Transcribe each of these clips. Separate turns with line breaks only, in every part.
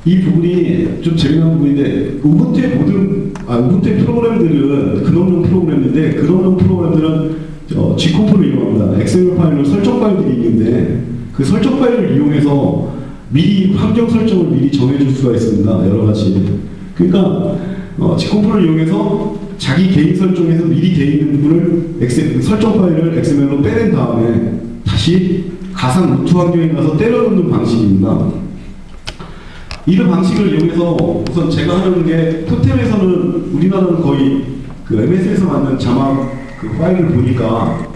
이 부분이 좀 재미난 부분인데 우분투의 우분투의 프로그램들은 근원형 프로그램인데 근원형 프로그램들은 G컴프를 이용합니다. XML 파일로 설정 파일들이 있는데 그 설정 파일을 이용해서 미리 환경 설정을 미리 정해줄 수가 있습니다. 여러 가지. 그러니까 G컴프를 이용해서 자기 개인 설정에서 미리 되어 있는 부분을 설정 파일을 XML로 빼낸 다음에 다시 가상 루트 환경에 가서 때려넣는 방식입니다. 이런 방식을 이용해서 우선 제가 하는 게 토템에서는 우리나라는 거의 그 MS에서 만든 자막 그 파일을 보니까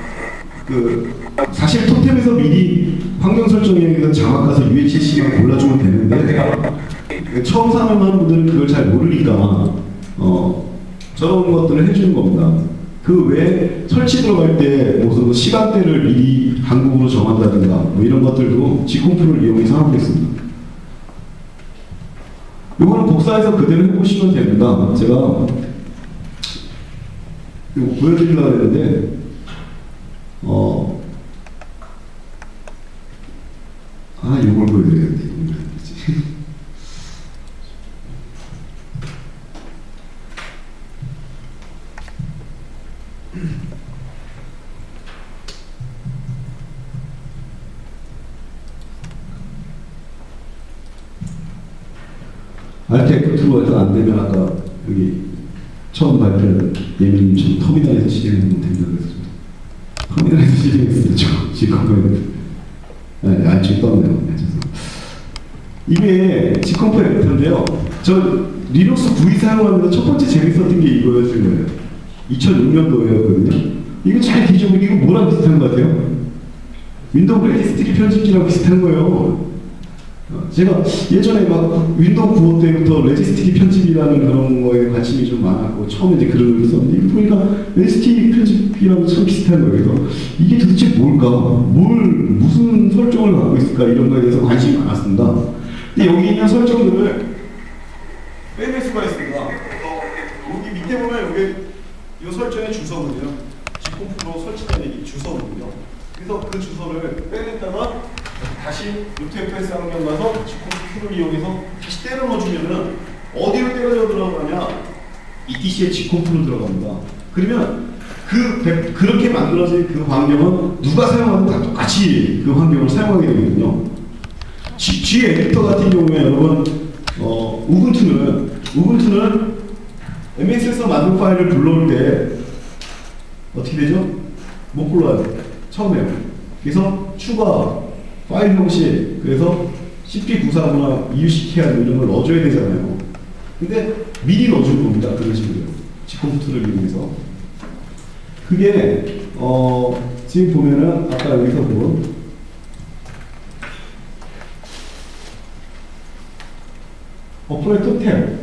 사실 토템에서 미리 환경 설정에 자막 가서 UHC만 골라주면 되는데 처음 사용하는 분들은 그걸 잘 모르니까 저런 것들을 해주는 겁니다. 그 외에 설치 들어갈 때 무슨 시간대를 미리 한국어로 정한다든가 뭐 이런 것들도 G컴프를 이용해서 하고 있습니다. 이거는 복사해서 그대로 해보시면 됩니다. 제가 이거 보여드리려고 했는데 이걸 보여드려야겠네. Alt F2로 해서 안 되면 아까 여기 처음 발표한 예민님처럼 터미널에서 실행하면 된다고 했습니다. 터미널에서 실행했습니다. G컴프 지금 떴네요. 이게 G컴프 F인데요. 저 리눅스 9이 사용하면서 첫 번째 재밌었던 게 이거였을 거예요. 2006년도였거든요. 이거 잘 뒤져보니 이거 뭐랑 비슷한 것 같아요? 윈도우 레지스트리 편집기랑 비슷한 거예요. 제가 예전에 막 윈도우 9 때부터 레지스트리 편집이라는 그런 거에 관심이 좀 많았고 처음에 이제 글을 썼는데 이거 보니까 레지스트리 편집이랑 참 비슷한 거예요. 그래서 이게 도대체 뭘까? 무슨 설정을 갖고 있을까? 이런 거에 대해서 관심이 많았습니다. 근데 여기 있는 설정들을 빼낼 수가 있습니다. 여기 밑에 보면 여기 이 설정의 주소거든요. G컴프로 설치된 이 주소거든요. 그래서 그 주소를 빼냈다가 다시 루트FS 환경 가서 G컴프를 이용해서 다시 때려 넣어주면은 어디로 때려 들어가냐? ETC의 G컴프로 들어갑니다. 그러면 그렇게 만들어진 그 환경은 누가 사용하든 다 똑같이 그 환경을 사용하게 되거든요. G 에디터 같은 경우에 여러분 우분투는 MS에서 만든 파일을 불러올 때 어떻게 되죠? 못 불러요. 처음에. 그래서 추가 파일 형식, 그래서 CP94나 EUCKR 이런 걸 넣어줘야 되잖아요. 근데 미리 넣어줄 겁니다. 그런 식으로. G컴프를 이용해서. 그게, 지금 보면은, 아까 여기서 본, 어플의 토템.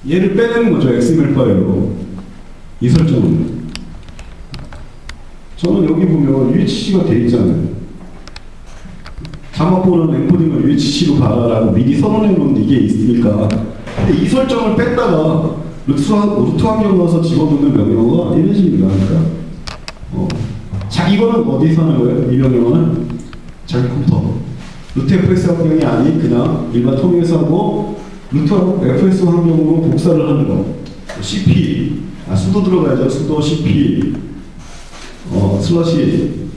얘를 빼내는 거죠. XML 파일로. 이 설정은. 저는 여기 보면 UHC가 돼 있잖아요. 자막보는 엔코딩을 UHC로 가라라고 미리 선언해 놓은 이게 있으니까. 근데 이 설정을 뺐다가 루트 환경 넣어서 집어넣는 명령어가 이런 식입니다. 그러니까. 이거는 어디서 하는 거예요? 이 명령어는 자기 컴퓨터. 루트 FS 환경이 아닌 그냥 일반 통일해서 하고 루트 FS 환경으로 복사를 하는 거. CP, 수도 들어가야죠. 수도 CP, 슬러시,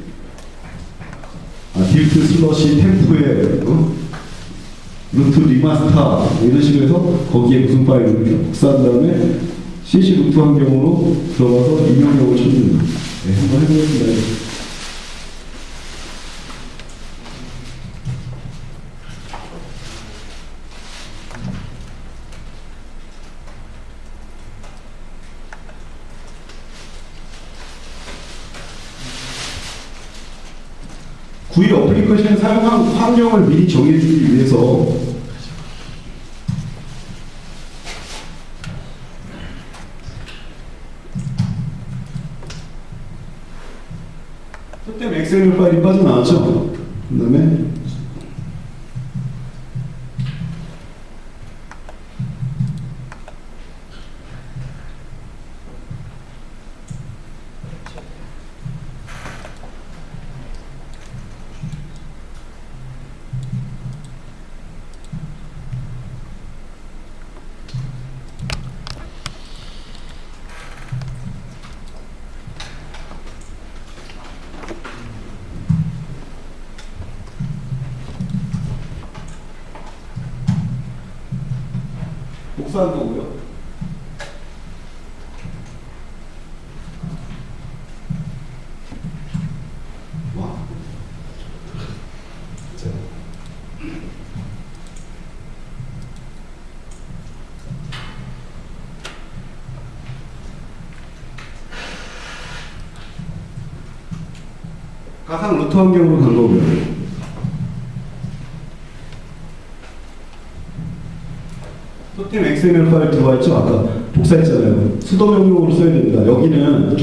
딜트 슬러시 템프에 루트 리마스터 이런 식으로 해서 거기에 무슨 파일을 복사한 다음에 CC 루트 환경으로 들어가서 이 명령을 쳐줍니다. 네, 한번 해보겠습니다. 구일 어플리케이션 사용한 환경을 미리 정해주기 위해서 토템 XML 파일이 빠져나왔죠. 그 다음에 복사한 거고요. 와. 가상 루트 환경으로 간 거고요. 토템 XML 파일 들어와 있죠? 아까 복사했잖아요. 수도 명령으로 써야 됩니다. 여기는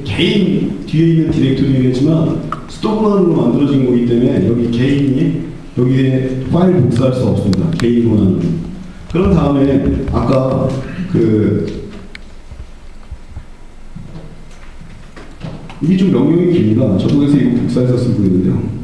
개인 뒤에 있는 디렉토리겠지만 수도문으로 만들어진 거기 때문에 여기 개인이 여기에 파일 복사할 수 없습니다. 개인 원하는. 그런 다음에 아까 이게 좀 명령이 깁니다. 저도 그래서 이거 복사해서 쓰고 있는데요.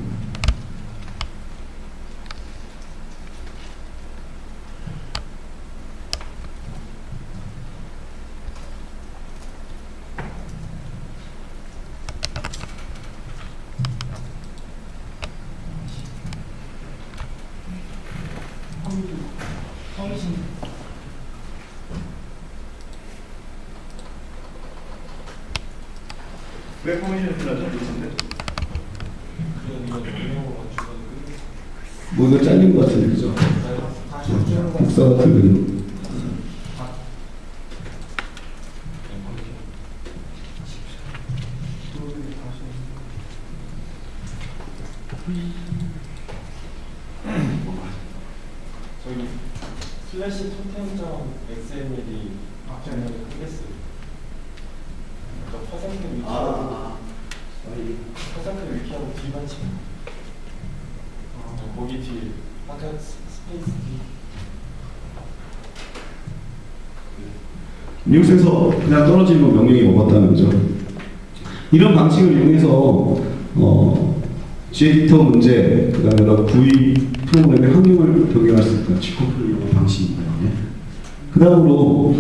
왜 포메이션을 필요하죠? 뭐 이거 잘린 것 같은데 그죠? 복사 같은 거.
저기 슬래시 토템점 XML이 정렬을 하겠어요. 그러니까 퍼센트 위키하고 퍼센트 위키하고 뒤만 치면 거기 뒤에 아까 스페이스 뒤
뉴스에서 그냥 떨어지는 거 명령이 먹었다는 거죠. 이런 방식을 이용해서 G에디터 문제, 그 다음에 V 프로그램의 환경을 변경할 수 있다. G컴프를 이용한 방식입니다. 그 다음으로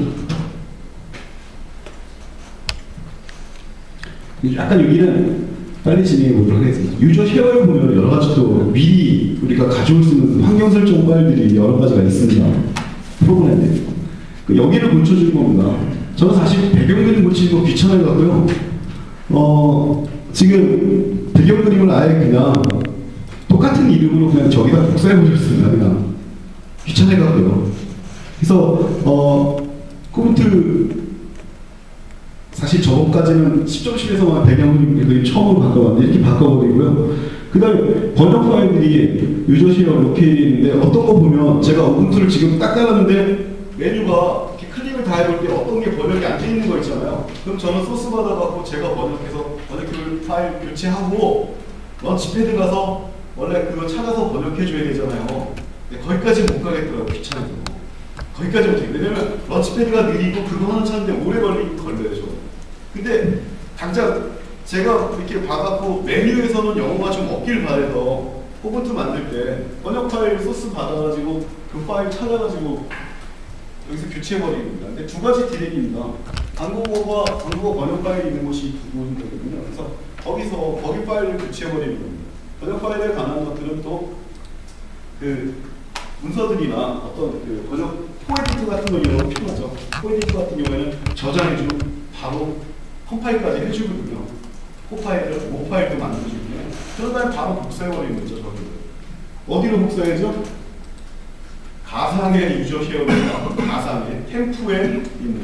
약간 여기는 빨리 진행해 보도록 하겠습니다. 유저 쉐어에 보면 여러 가지 또 미리 우리가 가져올 수 있는 환경 설정 파일들이 여러 가지가 있습니다. 프로그램에. 여기를 고쳐주는 겁니다. 저는 사실 배경 그림 고치는 거 귀찮아가고요. 지금 배경 그림을 아예 그냥 똑같은 이름으로 그냥 저기다 복사해버렸습니다. 그냥 귀찮아가고요. 그래서 코멘트 사실 저번까지는 10.10에서만 배경 그림 처음으로 바꿔봤는데 이렇게 바꿔버리고요. 그 다음에 번역 파일들이 유저 쉐어 로케이인데 어떤 거 보면 제가 우분투를 지금 딱 깔았는데 메뉴가 이렇게 클릭을 다 해볼 때 어떤 게 번역이 안 돼 있는 거 있잖아요. 그럼 저는 소스 받아갖고 제가 번역해서 번역기를 파일 교체하고 런치패드 가서 원래 그거 찾아서 번역해줘야 되잖아요. 근데 거기까지 못 가겠더라고요. 귀찮아서. 거기까지 못해요. 왜냐면 런치패드가 느리고 그거 하나 찾는데 오래 걸려요. 저. 근데 당장 제가 이렇게 봐갖고 메뉴에서는 영어가 좀 없길 바래서 포먼트 만들 때 번역 파일 소스 받아가지고 그 파일 찾아가지고 여기서 교체해버리는 겁니다. 근데 두 가지 디렉입니다. 한국어 번역 파일이 있는 곳이 두 군데거든요. 그래서 거기 파일을 교체해버리는 겁니다. 번역 파일에 관한 것들은 또 그 문서들이나 어떤 그 번역 코에디터 같은 거 이런 거 필요하죠. 코에디터 같은 경우에는 저장해주고 바로 컴파일까지 해주거든요. 코파일을, 모파일도 만들어주고요. 그런 다음에 바로 복사해버리는 거죠. 저기. 어디로 복사해죠? 가상의 유저 쉐어입니다. 가상의 템프에 있는.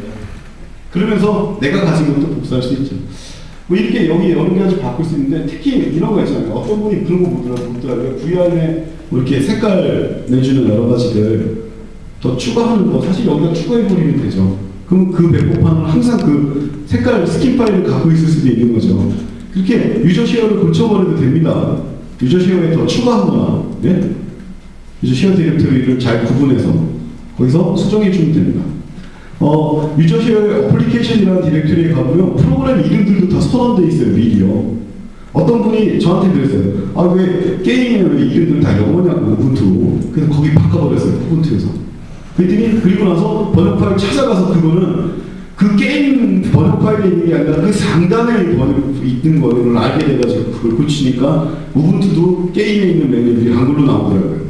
그러면서 내가 가진 것도 복사할 수 있죠. 뭐 이렇게 여기 여러 가지 바꿀 수 있는데 특히 이런 거 있잖아요. 어떤 분이 그런 거 보더라고요. VR에 뭐 이렇게 색깔 내주는 여러 가지들 더 추가하는 거 사실 여기다 추가해버리면 되죠. 그럼 그 백곡판은 항상 그 색깔 스킨 파일을 갖고 있을 수도 있는 거죠. 그렇게 유저 쉐어를 고쳐버려도 됩니다. 유저 쉐어에 더 추가하거나, 네? 유저 쉐어 디렉토리를 잘 구분해서 거기서 수정해주면 됩니다. 유저 쉐어의 어플리케이션이라는 디렉토리에 가보면 프로그램 이름들도 다 선언되어 있어요, 미리요. 어떤 분이 저한테 그랬어요. 아, 왜 게임에 왜 이름들 다 영어냐고, 우분투. 그래서 거기 바꿔버렸어요, 우분투에서. 그랬더니 그리고 나서 번역 파일 찾아가서 그거는 그 게임 번역 파일에 있는 게 아니라 그 상단에 번역 있는 거를 알게 돼가지고 그걸 고치니까 우분투도 게임에 있는 메뉴들이 한글로 나오더라고요.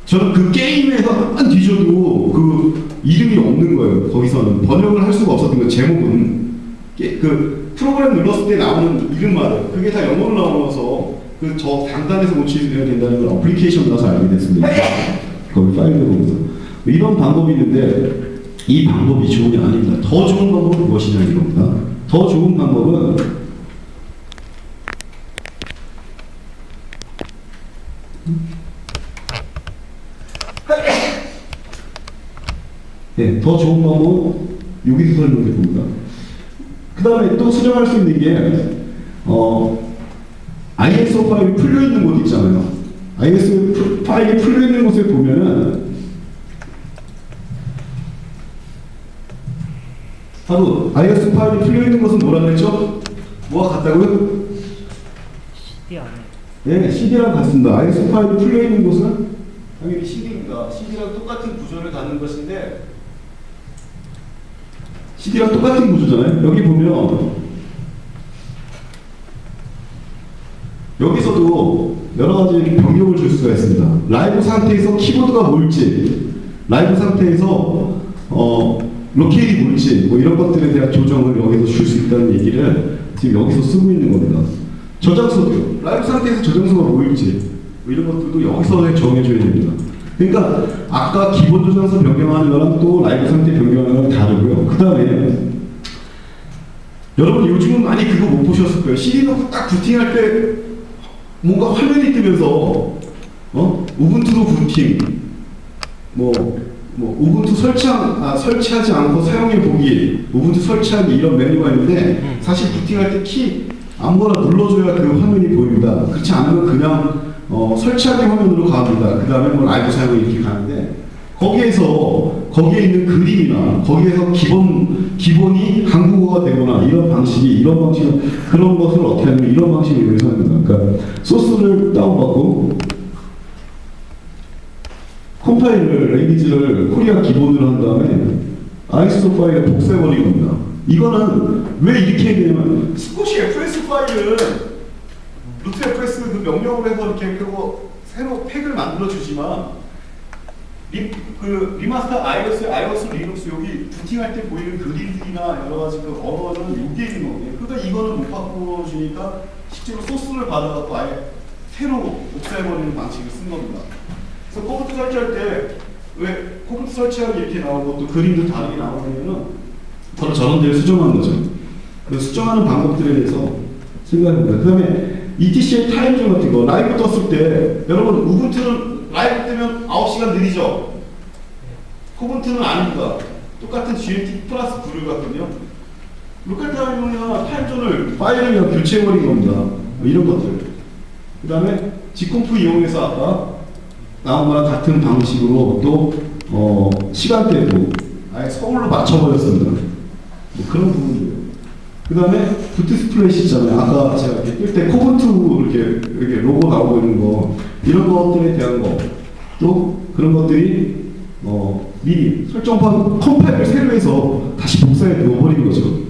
저는 그 게임에서 한 뒤져도 그 이름이 없는 거예요. 거기서는 번역을 할 수가 없었던 거예요. 제목은 그 프로그램 눌렀을 때 나오는 이름만 그게 다 영어로 나오면서 그 저 단단에서 고치되어야 된다는 걸 어플리케이션 나서 알게 됐습니다. 거기 파일을 보면서 이런 방법이 있는데 이 방법이 좋은 게 아닙니다. 더 좋은 방법은 무엇이냐 이겁니다. 더 좋은 방법은 네, 더 좋은 방법은 여기서 설명해 봅니다. 그 다음에 또 수정할 수 있는 게 ISO 파일이 풀려 있는 곳 있잖아요. ISO 파일이 풀려 있는 곳에 보면은 바로 ISO 파일이 풀려 있는 곳은 뭐라 그랬죠? 뭐가 같다고요?
CD 안에.
네, CD랑 같습니다. ISO 파일이 풀려 있는 곳은 당연히 CD입니다. CD랑 똑같은 구조를 갖는 것인데 CD랑 똑같은 구조잖아요. 여기 보면 여기서도 여러 가지 변경을 줄 수가 있습니다. 라이브 상태에서 키보드가 뭘지, 라이브 상태에서 로케이트이 뭘지, 뭐 이런 것들에 대한 조정을 여기서 줄 수 있다는 얘기를 지금 여기서 쓰고 있는 겁니다. 저장소도요. 라이브 상태에서 저장소가 뭘지, 뭐 이런 것들도 여기서 정해줘야 됩니다. 그러니까 아까 기본 저장소 변경하는 거랑 또 라이브 상태 변경하는 거랑 다르고요. 그 다음에 여러분 요즘은 많이 그거 못 보셨을 거예요. CD 넣고 딱 부팅할 때 뭔가 화면이 뜨면서 우분투로 부팅 우분투 설치하지 않고 사용해 보기, 우분투 설치하기 이런 메뉴가 있는데 사실 부팅할 때 키 아무거나 눌러줘야 그 화면이 보입니다. 그렇지 않으면 그냥 설치하기 화면으로 가합니다. 그 다음에 뭐 라이브 사용이 이렇게 가는데 거기에 있는 그림이나 거기에서 기본이 한국어가 되거나 이런 방식은 그런 것을 어떻게 하냐면 이런 방식을 이용해서 합니다. 그러니까 소스를 다운받고 컴파일을 랭귀지를 코리아 기본으로 한 다음에 ISO 파일에 복사해버린 겁니다. 이거는 왜 이렇게 해야 되냐면 스쿼시 FS 파일은 루트 FS 그 명령을 해서 이렇게 그리고 새로 팩을 만들어 주지만 리마스터 iOS, 리눅스 여기 부팅할 때 보이는 그림들이나 여러 가지 그 언어는 여기에 있는 거거든요. 그러니까 이거는 못 바꿔주니까 실제로 소스를 받아갖고 아예 새로 복사해버리는 방식을 쓴 겁니다. 그래서 코드 설치할 때 왜 코드 설치하기 이렇게 나오고 또 그림도 다르게 나오냐면은 바로 저런 데를 수정한 거죠. 그 수정하는 방법들에 대해서 생각합니다. 그 다음에 ETC의 타임존 같은 거 라이브 떴을 때 여러분 우분투는 라이브 뜨면 9시간 느리죠? 코분투는 아닙니다. 똑같은 GMT 플러스 9를 같거든요. 로컬 타임이나 타임존을 파일을 그냥 교체해버린 겁니다. 뭐 이런 것들. 그 다음에 지콤프 이용해서 아까 나온 거랑 같은 방식으로 또 시간대도 아예 서울로 맞춰버렸습니다. 뭐 그런 부분이에요. 그 다음에 부트 스플래시 있잖아요. 아까 제가 뜰 때 코분투 이렇게 로고 나오고 있는 거 이런 것들에 대한 거 또 그런 것들이 미리 설정판 컴파일을 새로 해서 다시 복사해 넣어버리는 거죠.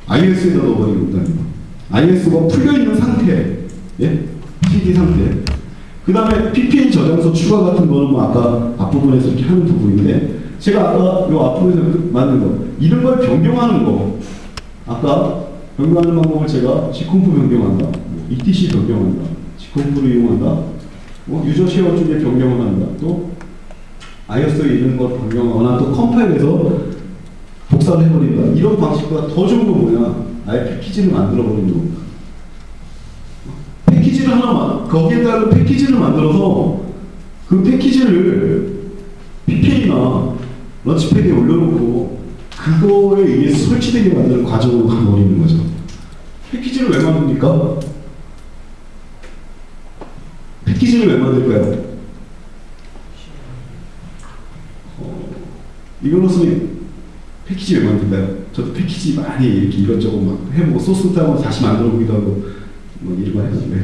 iOS에다 넣어버리는 겁니다. iOS가 풀려있는 상태, 예? CD 상태. 그 다음에 PPA 저장소 추가 같은 거는 뭐 아까 앞부분에서 이렇게 하는 부분인데 제가 아까 요 앞부분에서 만든 거 이런 걸 변경하는 거 아까 변경하는 방법을 제가 G콤프 변경한다, ETC 변경한다, G콤프를 이용한다, 유저 쉐어 쪽에 변경을 한다, 또 iOS에 있는 걸 변경하거나 또 컴파일해서 복사를 해버린다. 이런 방식보다 더 좋은 건 뭐냐? 아예 패키지를 만들어버리는 겁니다. 패키지를 하나만, 거기에 따른 패키지를 만들어서 그 패키지를 PPA나 런치패드에 올려놓고 그거에 의해서 설치되게 만드는 과정으로 가버리는 거죠. 패키지를 왜 만듭니까? 패키지를 왜 만들까요? 이거로서는 패키지 왜 만들까요? 저도 패키지 많이 이렇게 이것저것 막 해보고 소스 따고 다시 만들어보기도 하고 뭐 이런 거 해가지고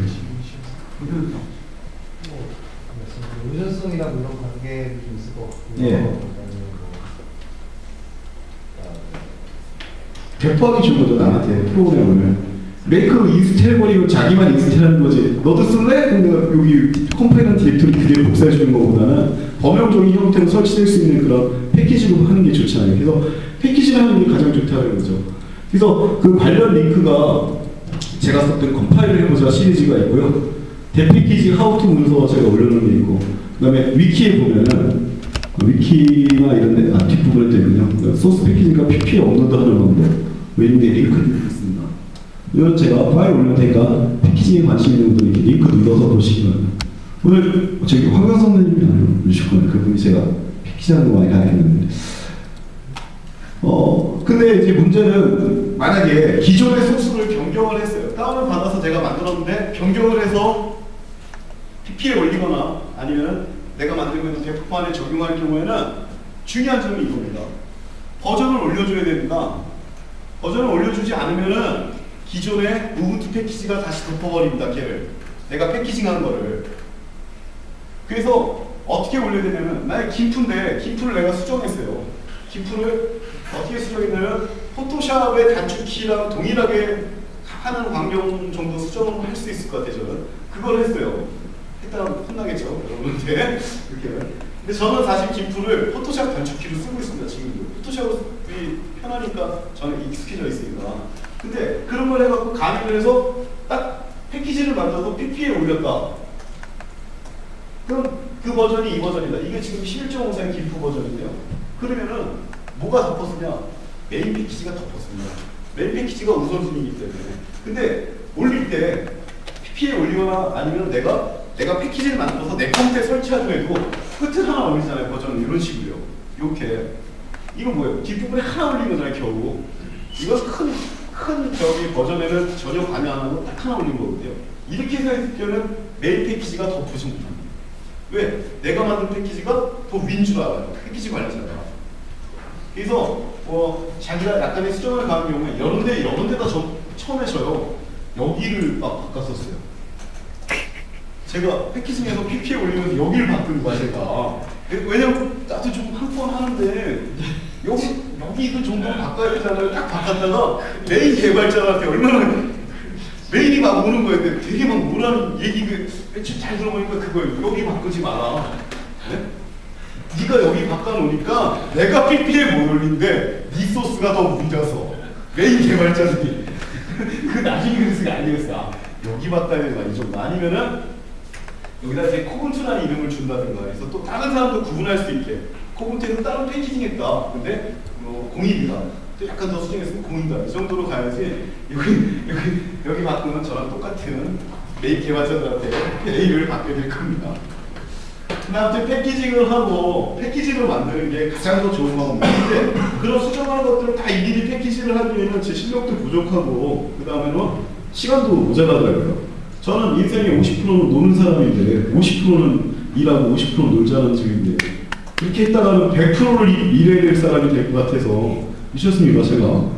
의존성이나 이런 관계도 좀 있을 것 같고.
예. 배포하기 좋은 거죠, 나한테 프로그램을. 메이크 인스톨 해버리고 자기만 인스톨하는 거지. 너도 쓸래? 근데 여기 컴파일한 디렉토리 그대로 복사해 주는 것보다는 범용적인 형태로 설치될 수 있는 그런 패키지 패키지로 하는 게 좋잖아요. 그래서 패키지를 하는 게 가장 좋다는 거죠. 그래서 그 관련 링크가 제가 썼던 컴파일을 해보자 시리즈가 있고요. 대패키지 하우투 문서 제가 올려놓은 게 있고, 그 다음에 위키에 보면은 위키나 이런 데 뒷부분에 되면요, 소스 패키지가 PP에 업로드 하는 건데 왼쪽에 링크를 있습니다. 이건 제가 파일 올릴 테니까 패키지에 관심 있는 분들이 링크 눌러서 보시기 바랍니다. 오늘 저기 황강 선생님이 알려주셨거든요. 그분이 제가 패키지 하는 거 많이 가르쳤는데, 근데 이제 문제는 만약에 기존의 소스를 변경을 했어요. 다운을 받아서 제가 만들었는데 변경을 해서 PP에 올리거나 아니면 내가 만들고 있는 데프판에 적용할 경우에는 중요한 점이 이겁니다. 버전을 올려줘야 됩니다. 버전을 올려주지 않으면은 기존의 우분투 패키지가 다시 덮어버립니다. 걔를. 내가 패키징한 거를. 그래서 어떻게 올려야 되냐면, 만약에 김프인데 김프를 내가 수정했어요. 김프를 어떻게 수정했냐면 포토샵의 단축키랑 동일하게 하는 환경 정도 수정을 할 수 있을 것 같아요. 저는 그걸 했어요. 했다가 혼나겠죠, 여러분한테. 이렇게. 근데 저는 사실 김프를 포토샵 단축키로 쓰고 있습니다. 지금도 포토샵이 편하니까 저는 익숙해져 있으니까. 근데 그런 걸 해갖고 가미를 해서 딱 패키지를 만들어서 PP에 올렸다. 그럼 그 버전이 이 버전이다. 이게 지금 11.54의 김프 버전인데요. 그러면은 뭐가 덮었으냐? 메인 패키지가 덮었습니다. 메인 패키지가 우선순위이기 때문에. 근데 올릴 때 PP에 올리거나 아니면 내가 패키지를 만들어서 내 컴퓨터에 설치하려 해도 끝을 하나 올리잖아요. 버전은 이런 식으로요. 이렇게. 이건 뭐예요? 뒷부분에 하나 올린 거잖아요. 겨우. 이거 큰 저기 버전에는 전혀 관여 안 하고 딱 하나 올린 거거든요. 이렇게 해서 했을 때는 메인 패키지가 덮어진 겁니다. 왜? 내가 만든 패키지가 더 위인 줄 알아요. 패키지 관리자가. 그래서 자기가 약간의 수정을 가는 경우에 여러 데다 처음에 저요. 여기를 막 바꿨었어요. 제가 패키징에서 PP에 올리면서 여기를 바꾼 거야, 제가. 왜냐면 나도 좀 한 번 하는데 여기 그 정도는 바꿔야 되잖아요. 딱 바꿨다가 메인 개발자한테 얼마나 메일이 막 오는 거예요. 되게 막 뭐라는 얘기 잘 들어보니까 그거예요. 여기 바꾸지 마라. 네? 네가 여기 바꿔놓으니까 내가 PP에 못 올린데 네 소스가 더 문져서 메인 개발자들이 그 나중에 그래서 게 아니었어. 여기 바꿔야 되나 이 정도 아니면은 여기다 이제 코분투라는 이름을 준다든가 해서 또 다른 사람도 구분할 수 있게 코분투에서 다른 패키징했다. 근데 공입이다. 또 약간 더 수정했으면 공이다. 이 정도로 가야지 여기 바꾸면 저랑 똑같은 메인 개발자들한테 메일을 받게 될 겁니다. 아무튼 패키징을 하고 패키징을 만드는 게 가장 더 좋은 방법인데 그런 수정하는 것들을 다 일일이 패키징을 하기에는 제 실력도 부족하고 그 다음에는 시간도 모자라더라고요. 저는 인생의 50%는 노는 사람인데 50%는 일하고 50%는 놀자는 집인데 그렇게 했다가는 100%를 일해야 될 사람이 될 것 같아서 미쳤습니다. 제가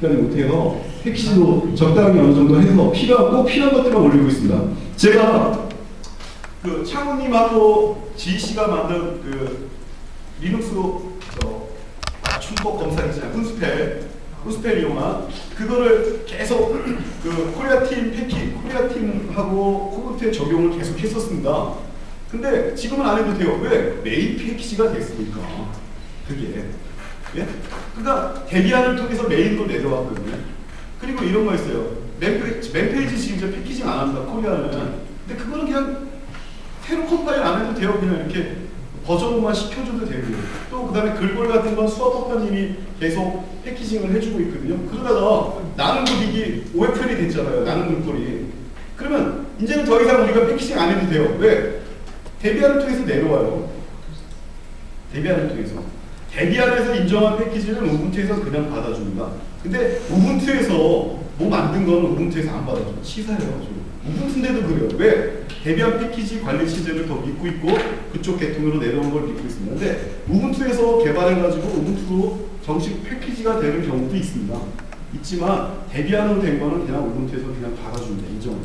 그렇게까지 못해서 패키지도 적당히 어느 정도 해서 꼭 필요한 것들만 올리고 있습니다. 제가 그 창훈님하고 지희씨가 만든 그 리눅스 춘법 검사기잖아요. 훈스펠 이용한 그거를 계속 그 코리아 팀하고 코분투에 적용을 계속 했었습니다. 근데 지금은 안 해도 돼요. 왜? 메인 패키지가 됐으니까. 그게. 예? 그러니까 데비안을 통해서 메인도 내려왔거든요. 그리고 이런 거 있어요. 맨페이지 지금 이제 패키징 안 합니다. 코리아는. 근데 그거는 그냥 새로 컴파일 안 해도 돼요. 그냥 이렇게 버전만 시켜줘도 되고. 또 그 다음에 글꼴 같은 건 수아퍼퍼님이 계속 패키징을 해주고 있거든요. 그러다가 나는 글이 OFL이 됐잖아요. 나는 글꼴이. 그러면 이제는 더 이상 우리가 패키징 안 해도 돼요. 왜? 데비안을 통해서 내려와요. 데비안을 통해서. 데비안에서 인정한 패키지는 우분투에서 그냥 받아줍니다. 근데 우분투에서 뭐 만든 거는 우분투에서 안 받아줘요. 치사해요. 우분투인데도 그래요. 왜? 데비안 패키지 관리 체제를 더 믿고 있고 그쪽 계통으로 내려온 걸 믿고 있습니다. 근데 우분투에서 개발해가지고 우분투로 정식 패키지가 되는 경우도 있습니다. 있지만 데비안으로 된 거는 그냥 우분투에서 그냥 받아줍니다. 인정.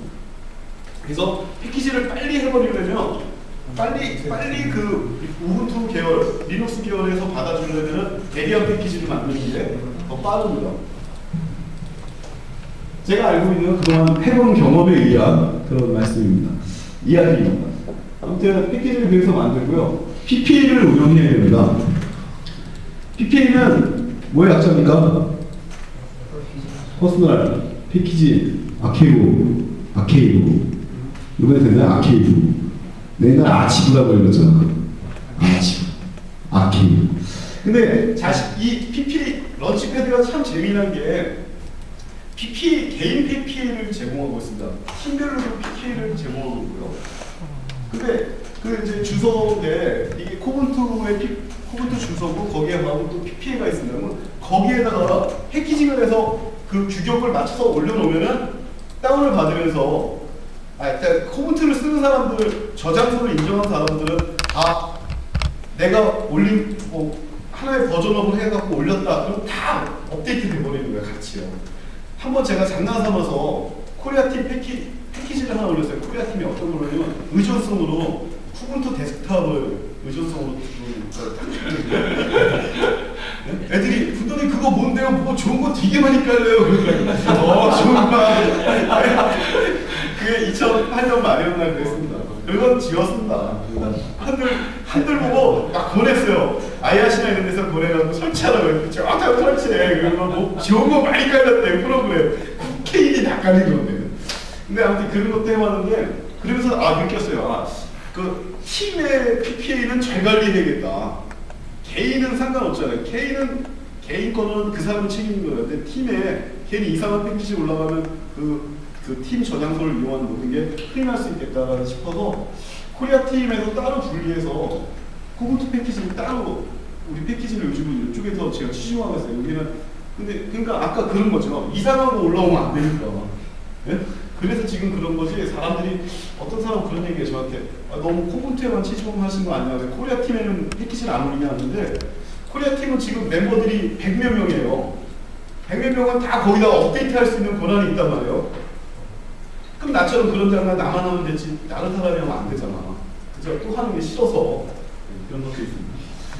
그래서 패키지를 빨리 해버리려면 빨리 그 우분투 계열, 리눅스 계열에서 받아주려면 데비안 패키지를 만드는 게 더 빠릅니다. 제가 알고 있는 그동안 해본 경험에 의한 그런 말씀입니다. 이야기입니다. 아무튼 패키지를 그래서 만들고요. PP를 운영해야 됩니다. PPA는 뭐의 약자입니까? 퍼스널, 패키지, 아케이브. 이번에 됐나요? 아케이브. 내가 아치브라고 읽었잖아. 아케이브. 근데 이 PPA 런치패드가 참 재미난 게 PPA, 개인 PPA를 제공하고 있습니다. 팀별로도 PPA를 제공하고 있고요. 근데 그 이제 주소인데 이게 코븐트 주소고 거기에 하고 또 PPA가 있습니다. 그러면 거기에다가 패키징을 해서 그 규격을 맞춰서 올려놓으면은 다운을 받으면서 일단 코븐트를 쓰는 사람들, 저장소를 인정한 사람들은 다 내가 올린 하나의 버전업을 해갖고 올렸다. 그럼 다 업데이트 돼버리는 거예요, 같이요. 한번 제가 장난 삼아서 코리아팀 패키지를 하나 올렸어요. 코리아팀이 어떤 걸 올리면 의존성으로 쿠븐트 데스크탑을 의존성으로 애들이 분들이 그거 뭔데요? 뭐 좋은 거 되게 많이 깔려요. 그러더라고요. 좋은 거. 그게 2008년 말이었나 그랬습니다. 그건 지웠습니다. 한들 보고 막 보냈어요. 아이아시나 이런 데서 보내가지고 설치하라고 했는데 정확하게 설치해. 그리고 뭐 좋은 거 많이 깔렸대 프로그램. 국회의원이 다 깔린 건데. 근데 아무튼 그런 것도 해봤는데 그러면서 느꼈어요. 그 팀의 PPA는 잘 관리해야겠다. 개인은 상관없잖아요. 개인 거는 그 사람이 책임인 거예요. 근데 팀에 괜히 이상한 패키지 올라가면 그 팀 저장소를 이용하는 모든 게 큰일 날 수 있겠다 싶어서 코리아 팀에서 따로 분리해서 코븐트 패키지를 따로 우리 패키지를 요즘은 이쪽에서 제가 치중하고 있어요. 여기는 근데 그러니까 아까 그런 거죠. 이상한 거 올라오면 안 되니까. 예? 그래서 지금 그런 거지. 사람들이 어떤 사람 그런 얘기해요 저한테. 너무 코븐트에만 치중하신 거 아니야? 코리아 팀에는 패키지를 안 올리냐 하는데 코리아 팀은 지금 멤버들이 100몇 명이에요. 100몇 명은 다 거기다 업데이트할 수 있는 권한이 있단 말이에요. 그럼 나처럼 그런 장난 나만 하면 되지 다른 사람이 하면 안 되잖아. 그래서 또 하는 게 싫어서 이런 것도 있습니다.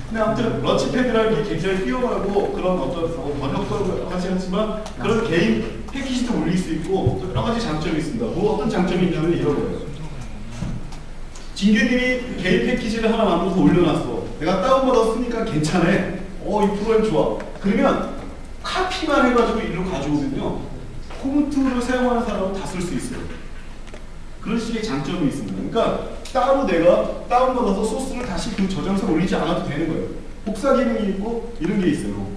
근데 아무튼 런치패드라는 게 굉장히 뛰어나고 그런 어떤 번역도 여러 가지 하지만 그런 개인 패키지도 올릴 수 있고 여러 가지 장점이 있습니다. 뭐 어떤 장점이 있냐면 이런 거예요. 진규님이 개인 패키지를 하나 만들어서 올려놨어. 내가 다운받아서 쓰니까 괜찮아. 이 프로그램 좋아. 그러면 카피만 해가지고 일로 가져오면요. 코븐트를 사용하는 사람은 다 쓸 수 있어요. 그런 식의 장점이 있습니다. 그러니까 따로 내가 다운받아서 소스를 다시 그 저장소에 올리지 않아도 되는 거예요. 복사 기능이 있고 이런 게 있어요.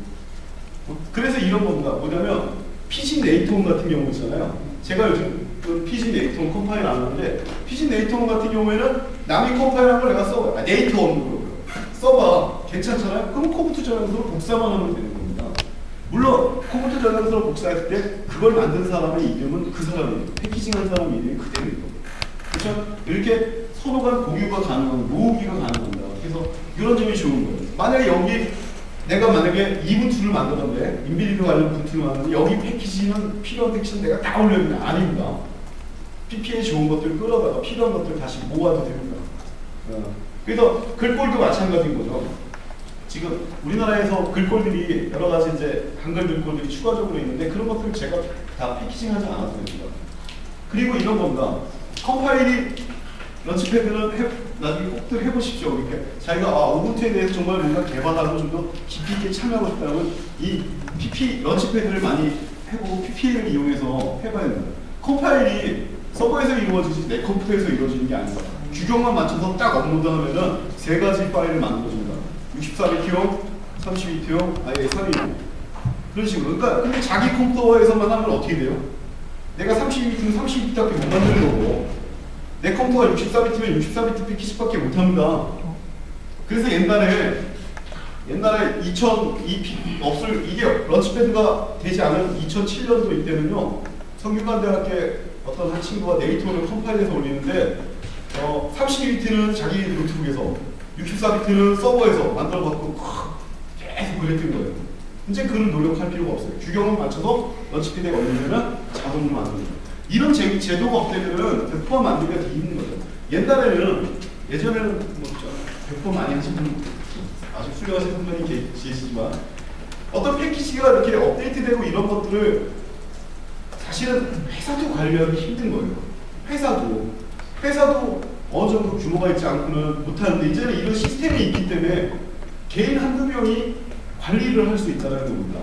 그래서 이런 겁니다. 뭐냐면 피지 네이트홈 같은 경우 있잖아요. 제가 요즘 그 피지 네이트홈 컴파일 안 하는데 피지 네이트홈 같은 경우에는 남이 컴파일한 걸 내가 써봐. 네이트홈으로 써봐. 괜찮잖아요? 그럼 코븐트 저장소로 복사만 하면 되는 겁니다. 물론 코븐트 저장소로 복사했을 때 그걸 만든 사람의 이름은 그 사람이에요. 패키징한 사람 이름이 그대로인 겁니다. 그렇죠? 이렇게 서로 간 공유가 가능한, 모으기가 가능합니다. 그래서 이런 점이 좋은 거예요. 만약에 내가 만약에 이분투를 만들었는데 인비리드 관련 분투를 만들었는데 여기 패키지는 필요한 패키지는 내가 다 올려야 되냐? 아닙니다. PPA 좋은 것들 끌어다가 필요한 것들 다시 모아도 됩니다. 그래서 글꼴도 마찬가지인 거죠. 지금 우리나라에서 글꼴들이 여러 가지 이제 한글 글꼴들이 추가적으로 있는데 그런 것들을 제가 다 패키징하지 않아도 됩니다. 그리고 이런 겁니다. 컴파일이 런치패드는 나중에 꼭들 해보십시오. 이렇게 자기가 우분투에 대해서 정말 뭔가 개발하고 좀 더 깊이 있게 참여하고 싶다면 이 런치패드를 많이 해보고 PPA를 이용해서 해봐야 됩니다. 컴파일이 서버에서 이루어지지 내 컴퓨터에서 이루어지는 게 아닙니다. 규격만 맞춰서 딱 업로드하면은 세 가지 파일을 만들어줍니다. 64비트용, 32비트용, 아예 3비트용 그런 식으로. 그러니까 근데 자기 컴퓨터에서만 하면 어떻게 돼요? 내가 32비트면 32비트밖에 못 만드는 거고 내 컴퓨터가 64비트면 64비트 패키지밖에 못 합니다. 그래서 옛날에 2002 이게 런치패드가 되지 않은 2007년도 이때는요 성균관대학교 어떤 한 친구가 네이트홈을 컴파일해서 올리는데 32비트는 자기 노트북에서 64비트는 서버에서 만들어갖고 계속 그랬던 거예요. 이제 그런 노력할 필요가 없어요. 규격을 맞춰서 런치패드에 올리면 자동으로 만듭니다. 이런 제도가 없다면 배포만 만들기가 되게 힘든 거죠. 예전에는 뭐 배포 많이 하신 분 아주 훌륭하신 분이 계시지만 어떤 패키지가 이렇게 업데이트되고 이런 것들을 사실은 회사도 관리하기 힘든 거예요. 회사도 어느 정도 규모가 있지 않고는 못하는데 이제는 이런 시스템이 있기 때문에 개인 한두 명이 관리를 할 수 있다는 겁니다.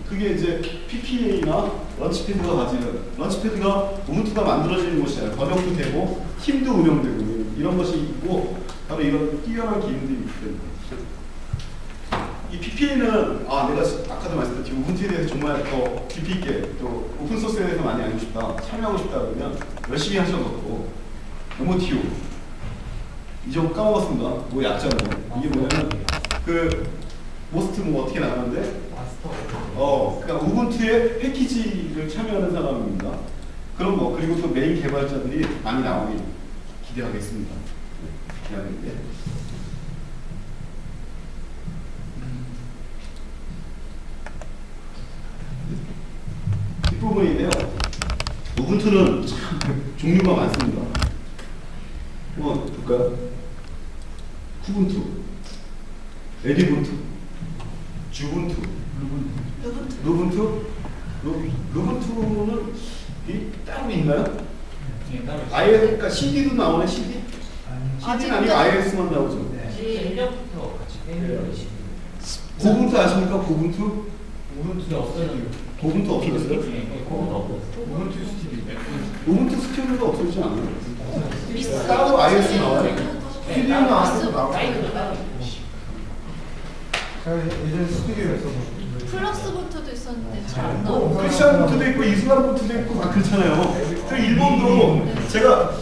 그게 이제 PPA나 런치패드가 가지는 런치패드가 우분투가 만들어지는 곳이잖아요. 번역도 되고 팀도 운영되고 이런 것이 있고 바로 이런 뛰어난 기능들이 있기 때문에 이 PPA는 내가 아까도 말씀드렸지 우분투에 대해서 정말 더 깊이 있게 또 오픈소스에 대해서 많이 알고 싶다, 참여하고 싶다 그러면 열심히 하셔갖고 오모티오 이점 까먹었습니다. 뭐 약자는 이게 뭐냐면 그 모스트 뭐 어떻게 나가는데 그러니까 우분투의 패키지를 참여하는 사람입니다. 그런 거 그리고 또 메인 개발자들이 많이 나오길 기대하겠습니다. 기대하겠는데. 뒷부분인데요. 우분투는 참 종류가 많습니다. 한번 볼까요? 쿠분투, 에디분투, 주분투, 루분투, 루분투는 따로 있나요? 아예 그러니까 CD도 나오네 CD? CD는 아니고 iOS만 나오죠.
실력부터 같이 빼는 것이.
고분투 아십니까? 고분투?
우분투는 없어요.
고분투 없어졌어요?
우분투 스티브.
우분투 스튜디오가 없어지지 않아요? 따로 iOS 나와요? CD는 나와서 나와요.
제가 예전에 스튜디오에서
플럭스부터도 있었는데 잘 안 나오고.
크리스찬 분투도 있고 이슬람 분투도 있고 막 그렇잖아요. 또 일본도 제가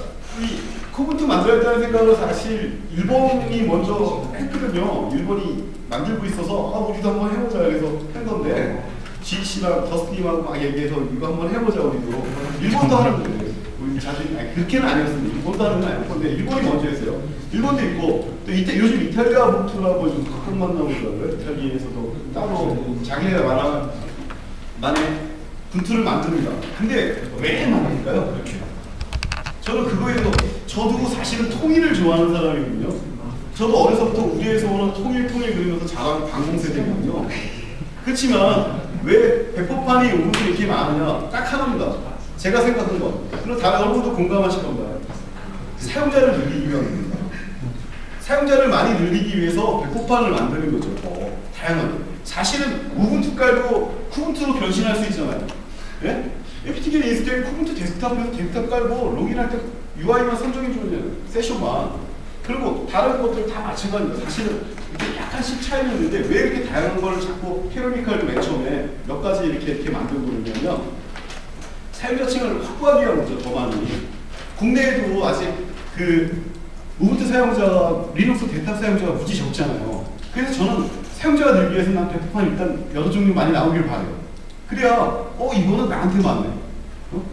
이 코분투 만들었다는 생각으로 사실 일본이 먼저 했거든요. 일본이 만들고 있어서 우리도 한번 해보자 그래서 한 건데 GC랑 더스님하고 막 얘기해서 이거 한번 해보자 우리도. 일본도 하는 거예요. 우리 자신 그렇게는 아니었습니다. 일본도 하는 건 아니었는데 일본이 먼저 했어요. 일본도 있고 또 요즘 이탈리아 분투라고 좀 가끔만 나오더라고요. 이탈리아에서도 따로 자기네가 만에 분투를 만듭니다. 근데 왜 만들까요? 그렇게? 저는 그거에 대해서 저도 사실은 통일을 좋아하는 사람이거든요. 저도 어려서부터 우리에서 오는 통일 그리면서 자란 방공세대거든요. 그렇지만 왜 배포판이 우분투 이렇게 많으냐? 딱 하나입니다. 제가 생각한 건 그리고 다른 여러분도 공감하실 겁니다. 사용자를 늘리기 위함입니다. 사용자를 많이 늘리기 위해서 배포판을 만드는 거죠. 다양하게. 사실은 우분투 깔고 쿠분투로 변신할 수 있잖아요. 예? FTK 있을 때 쿠분투 데스크탑에서 데스크탑 깔고 로그인할 때 UI만 선정해주면 세션만. 그리고 다른 것들 다 마찬가지입니다. 사실은 이렇게 약간씩 차이는 있는데 왜 이렇게 다양한 걸 자꾸 캐로니컬도 맨 처음에 몇 가지 이렇게 만들고 그러냐면 사용자층을 확보하기 위한 거죠. 더 많이. 국내에도 아직 그 우분투 사용자, 리눅스 데스크탑 사용자가 무지 적잖아요. 그래서 저는 사용자가 늘기 위해서 난 배포판 일단 여러 종류 많이 나오길 바래요. 그래야 이거는 나한테 맞네.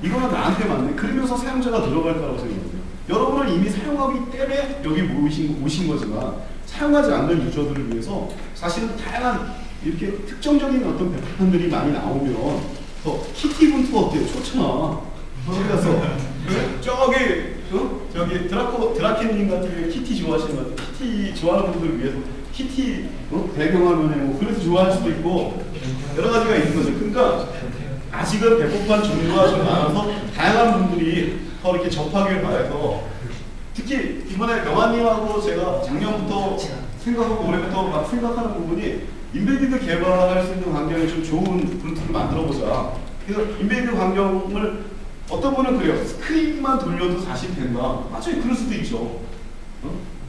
이거는 나한테 맞네. 그러면서 사용자가 들어갈 거라고 생각해요. 여러분은 이미 사용하기 때문에 여기 오신 거지만 사용하지 않는 유저들을 위해서 사실은 다양한 이렇게 특정적인 어떤 배포판들이 많이 나오면 키티 분투가 어때요? 좋잖아. 거기 가서 저기 드라켄님 같은 경우에 키티 좋아하시는 것 같아요. 키티 좋아하는 분들을 위해서 키티 배경화면에 뭐 그래서 좋아할 수도 있고 여러 가지가 있는 거죠. 그러니까 아직은 배포판 종류가 좀 많아서 다양한 분들이 더 이렇게 접하길 바라서 특히 이번에 명환님하고 제가 작년부터 생각하고 올해부터 막 생각하는 부분이 인베디드 개발할 수 있는 환경이 좀 좋은 분투를 만들어보자. 그래서 인베디드 환경을 어떤 분은 그래요. 스크립트만 돌려도 사실 된다. 맞아요. 그럴 수도 있죠.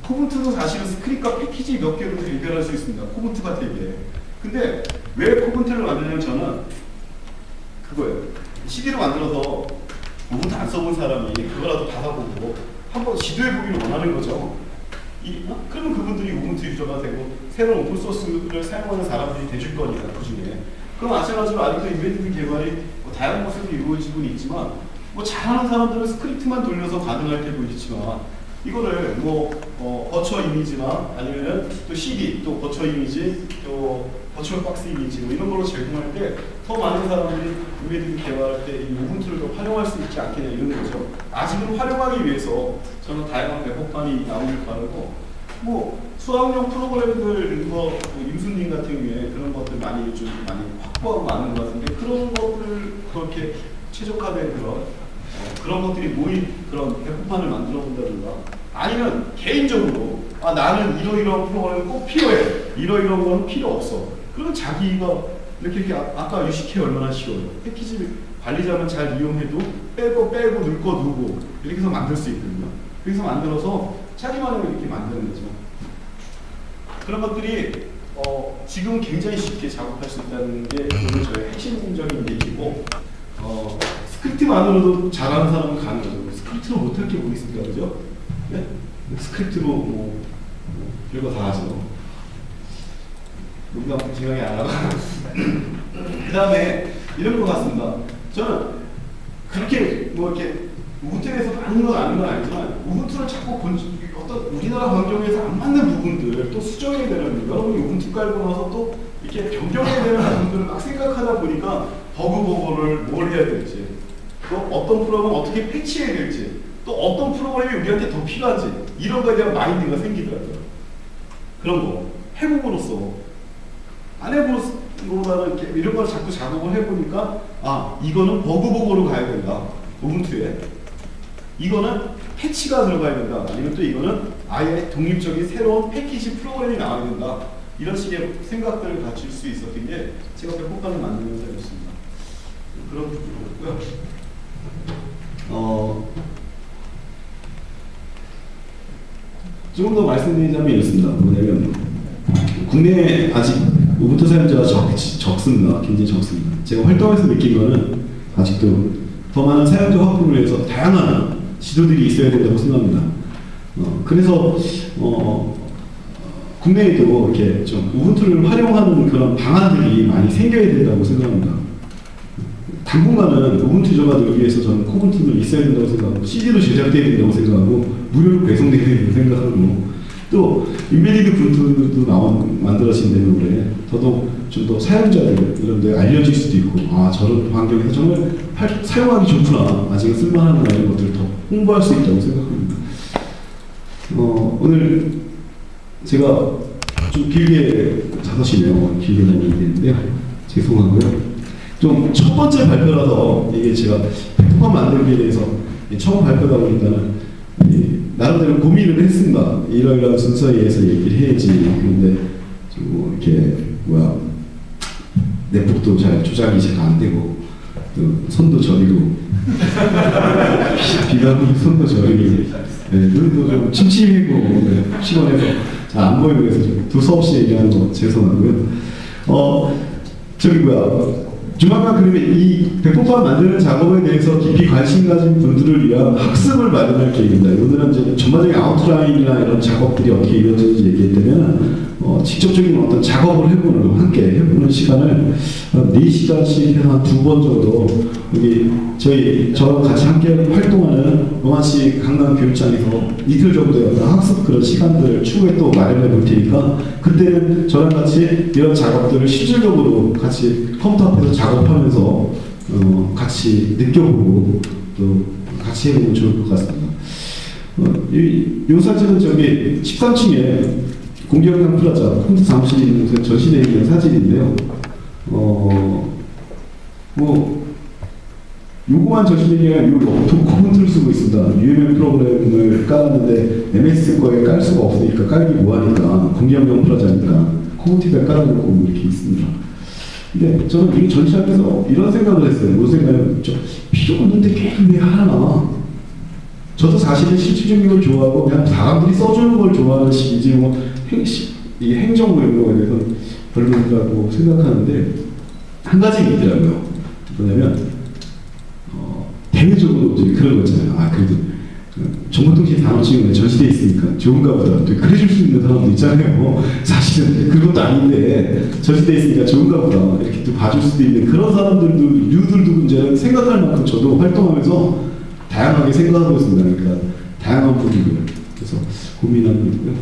코분투도 사실은 스크립트과 패키지 몇 개로 연결할 수 있습니다. 코분투가 되게. 근데 왜 코분투를 만드냐면 저는 그거예요. CD를 만들어서 우분투 안 써본 사람이 그거라도 받아보고 한번 시도해보기를 원하는 거죠. 그러면 그분들이 우분투 유저가 되고 새로운 오픈소스를 사용하는 사람들이 돼줄 거니까 그 중에. 그럼 마찬가지로 아직도 인베디드 개발이 다양한 곳에서 이루어지고 있지만 잘하는 사람들은 스크립트만 돌려서 가능할 때도 있지만 이거를 버추어 이미지나 아니면은 또 CD, 또 버추어 이미지, 또 버추어 박스 이미지 이런 걸로 제공할 때 더 많은 사람들이 인베디드 개발할 때 이 우분투를 더 활용할 수 있지 않겠냐 이런 거죠. 아직은 활용하기 위해서 저는 다양한 배포판이 나오길 바라고 수학용 프로그램들 임순님 같은 경우에 그런 것들 많이 확보하고 많은 것 같은데 그런 것들 그렇게 최적화된 그런 그런 것들이 모인 그런 배포판을 만들어 본다든가 아니면 개인적으로 나는 이러이러한 프로그램이 꼭 필요해 이러이러한 건 필요 없어 그러면 자기가 이렇게 아까 유식해 얼마나 쉬워요 패키지 관리자만 잘 이용해도 빼고 넣고 누고 이렇게 해서 만들 수 있거든요 그래서 만들어서 자기만으로 이렇게 만드는 거죠 그런 것들이 지금 굉장히 쉽게 작업할 수 있다는 게 오늘 저의 핵심적인 얘기고 스크립트만으로도 잘하는 사람은 가능하죠. 스크립트로 못할 게 뭐 있습니까, 그죠? 네? 스크립트로 별거 다 하죠. 농담 생각이 안 하고. 그 다음에 이런 것 같습니다. 저는 그렇게 이렇게 우분투에서 많은 건 아닌 건 아니지만 우분투를 자꾸 어떤 우리나라 환경에서 안 맞는 부분들 또 수정해야 되는 여러분이 우분투 깔고 나서 또 이렇게 변경해야 되는 부분들을 막 생각하다 보니까 버그 보고를 뭘 해야 될지 또 어떤 프로그램을 어떻게 패치해야 될지 또 어떤 프로그램이 우리한테 더 필요한지 이런 거에 대한 마인드가 생기더라고요. 그런 거 해보고로써 안 해보고보다는 이런 걸 자꾸 작업을 해보니까 이거는 버그 보고로 가야 된다. 우분투에 이거는 패치가 들어가야 된다. 아니면 또 이거는 아예 독립적인 새로운 패키지 프로그램이 나와야 된다. 이런 식의 생각들을 갖출 수 있었던 게 제가 배포판을 만들면서였습니다. 그런 부분이었고요. 조금 더 말씀드리자면 이렇습니다. 뭐냐면 국내에 아직 우분투 사용자가 적습니다. 굉장히 적습니다. 제가 활동에서 느낀 거는 아직도 더 많은 사용자 확보를 위해서 다양한 시도들이 있어야 된다고 생각합니다. 그래서 국내에도 이렇게 좀 우분투를 활용하는 그런 방안들이 많이 생겨야 된다고 생각합니다. 당분간은 우분투 유저가들을 위해서 저는 코분투는 있어야 된다고 생각하고 CD로 제작돼야 된다고 생각하고 무료로 배송돼야 된다고 생각하고 또 인베디드 분투도 만들어진 때문에 더더욱 좀 더 사용자들 이런 데 알려질 수도 있고 저런 환경에서 정말 사용하기 좋구나 아직은 쓸만하구나 이런 것들을 더 홍보할 수 있다고 생각합니다. 오늘 제가 좀 길게 5시네요. 길게 다니는데요. 죄송하고요. 좀 첫 번째 발표라서 이게 제가 배포판 만들기에 대해서 처음 발표다 보니까는 나름대로 고민을 했습니다. 이러이러한 순서에 의해서 얘기를 해야지. 그런데 좀 이렇게 넷북도 잘 조작이 잘 안 되고 또 손도 저리고 비가 손도 저리고 눈도 좀 침침하고 피곤해서 잘 안 보이고 그래서 좀 두서없이 얘기하는 거 죄송하고요. 조만간 그러면 이 배포판 만드는 작업에 대해서 깊이 관심 가진 분들을 위한 학습을 마련할 계획입니다. 오늘은 이제 전반적인 아웃라인이나 이런 작업들이 어떻게 이루어지는지 얘기했다면 직접적인 어떤 작업을 함께 해보는 시간을 4시간씩 해서 한 2번 정도 여기 저랑 같이 함께 활동하는 로마시 강남 교육장에서 이틀 정도의 어떤 학습 그런 시간들을 추후에 또 마련해 볼 테니까 그때는 저랑 같이 이런 작업들을 실질적으로 같이 컴퓨터 앞에서 작업하면서 같이 느껴보고 또 같이 해보면 좋을 것 같습니다. 이 사진은 저기 13층에 공기영상 플라자 컴퓨터 사무실이 있는 곳에 전시되어 있는 사진인데요. 요거만 전시되는 게 아니라 요 코멘트를 쓰고 있습니다. UML 프로그램을 깔았는데 MS 거에 깔 수가 없으니까 깔기 뭐하니까 공기영상 플라자니까 코멘트를 깔아놓고 이렇게 있습니다. 근데 저는 이 전시하면서 이런 생각을 했어요. 무슨 생각은 필요 없는데 게임 왜 하나? 저도 사실은 실질적인 걸 좋아하고 그냥 사람들이 써주는 걸 좋아하는 시기지 이게 행정 이런 거에 대해서 별로라고 생각하는데 한 가지 있더라고요. 뭐냐면 대외적으로 그런 거 있잖아요. 그래도 정보통신 산업지원에 전시돼 있으니까 좋은가 보다. 또 그래줄 수 있는 사람도 있잖아요. 사실은 그것도 아닌데 전시돼 있으니까 좋은가 보다. 이렇게 또 봐줄 수도 있는 그런 사람들도 유들도 이제 생각할 만큼 저도 활동하면서 다양하게 생각하고 있습니다. 그러니까 다양한 부분들 그래서 고민하고 있고요.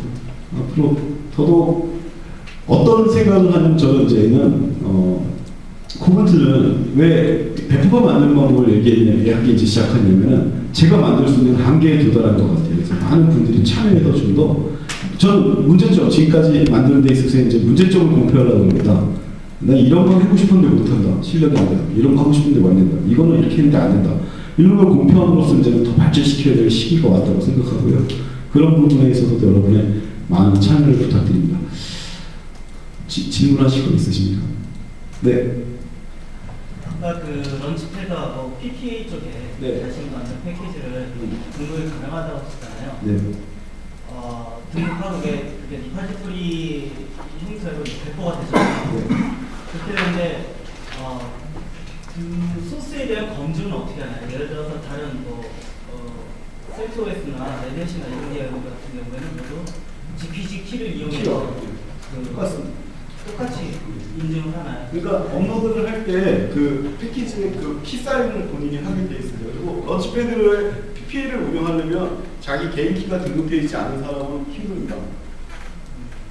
앞으로 더더욱 어떤 생각을 하면 저는 이제는 코멘트는 왜 배포판 만드는 방법을 얘기하기 시작하냐면은 제가 만들 수 있는 한계에 도달한 것 같아요. 그래서 많은 분들이 참여해서 좀 더 저는 문제점 지금까지 만드는 데 있어서 이제 문제점을 공표하려고 합니다. 나 이런 거 하고 싶은데 못한다. 실력이 안 된다. 이런 거 하고 싶은데 안 된다. 이거는 이렇게 했는데 안 된다. 이런 걸 공표함으로써 이제 더 발전시켜야 될 시기가 왔다고 생각하고요. 그런 부분에 있어서도 여러분의 많은 참여를 부탁드립니다. 질문하실 거 있으십니까? 네.
아까 그 런치패드하고 PPA 쪽에
네.
자신 만든 패키지를 등록이 가능하다고 하셨잖아요.
네.
등록하고 그게 리파지토리 형태로 배포가 되잖아요. 그렇게 되는데 그 소스에 대한 검증은 어떻게 하나요? 예를 들어서 다른 셀토스나 레드햇이나 이런 게 같은 경우에는 모두 GPG 키를 이용해서 똑같이 인증을 하나요?
그러니까 업로드를 할 때 그 패키지에 그 키 사인을 본인이 하게 돼 있어요. 그리고 런치패드를 PPA를 운영하려면 자기 개인 키가 등록되어 있지 않은 사람은 힘듭니다.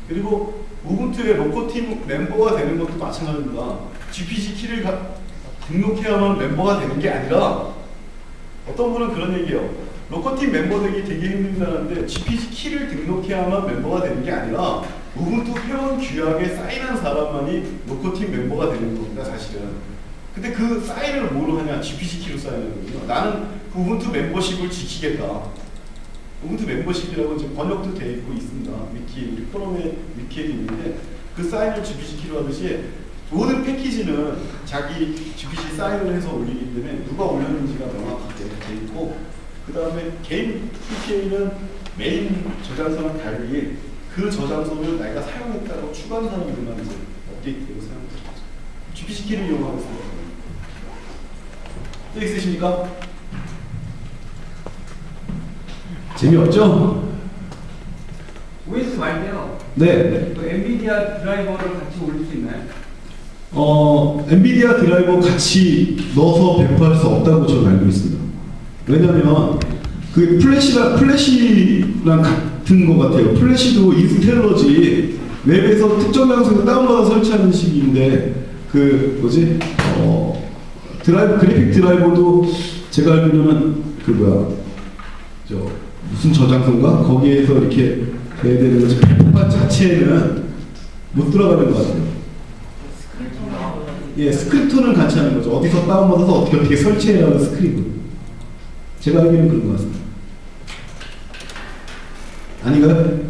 그리고 우분투의 로커팀 멤버가 되는 것도 마찬가지입니다. GPG 키를 등록해야만 멤버가 되는 게 아니라 어떤 분은 그런 얘기예요. 로커팀 멤버 되기 되게 힘들다는데 GPG 키를 등록해야만 멤버가 되는 게 아니라 우분투 회원 규약에 사인한 사람만이 로커팀 멤버가 되는 겁니다, 사실은. 근데 그 사인을 뭐로 하냐? GPG 키로 사인하거든요. 나는 그 우분투 멤버십을 지키겠다. 우분투 멤버십이라고 지금 번역도 되어 있고 있습니다. 위키, 우리 포럼에 위키에도 있는데 그 사인을 GPG 키로 하듯이 모든 패키지는 자기 GPG 사인을 해서 올리기 때문에 누가 올렸는지가 명확하게 되어 있고 그 다음에 개인 PPA는 메인 저장소랑 달리 그 저장소를 내가 사용했다고 추가한 사람들만 이제 업데이트되고 사용합니다. GPG 키를 이용하고 있습니다. 또 있으십니까? 재미없죠?
OS 말 때요.
네.
그 엔비디아 드라이버를 같이 올릴 수 있나요?
엔비디아 드라이버 같이 넣어서 배포할 수 없다고 저는 알고 있습니다. 왜냐면 그 플래시랑 같은 것 같아요. 플래시도 인스텔러지 웹에서 특정 장소에서 다운받아 설치하는 식인데 그 뭐지? 드라이버 그래픽 드라이버도 제가 알기로는 그 무슨 저장소인가 거기에서 이렇게 돼야 되는 거지 배포판 자체는 못 들어가는 것 같아요. 예, 스크립트는 같이 하는 거죠. 어디서 다운받아서 어떻게 설치해라는 스크립트. 제가 알기로는 그런 것 같습니다. 아닌가요?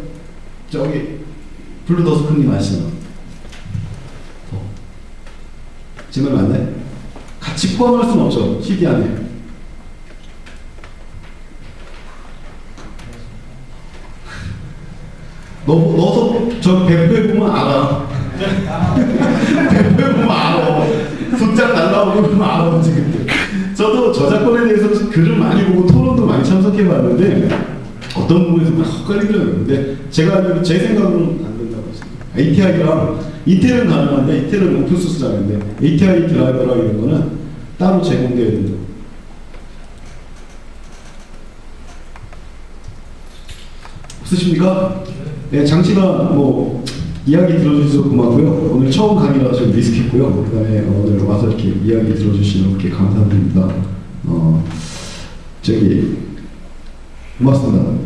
저기 블루더스크님 아시나? 제 말 맞나요? 같이 포함할 수는 없죠. CD 안에. 넣어서 저 배포해보면 알아. 배포해보면 알아. 숫자 날라오고 그러면 알아. 지금. 저도 저작권에 대해서 글을 많이 보고 토론도 많이 참석해봤는데 어떤 부분에서 막 헛갈리더라고요. 근데 제가 알기로 제 생각은 안 된다고 했습니다. ATI랑 인텔은 가능한데 인텔은 오픈소스잖아요. ATI 드라이버랑 이런 거는 따로 제공되어야 된다고. 없으십니까? 네, 장시간 뭐 이야기 들어주셔서 고맙고요. 오늘 처음 강의라 좀 리스크했고요. 그 다음에 오늘 와서 이렇게 이야기 들어주시는 이렇게 감사드립니다. 고맙습니다.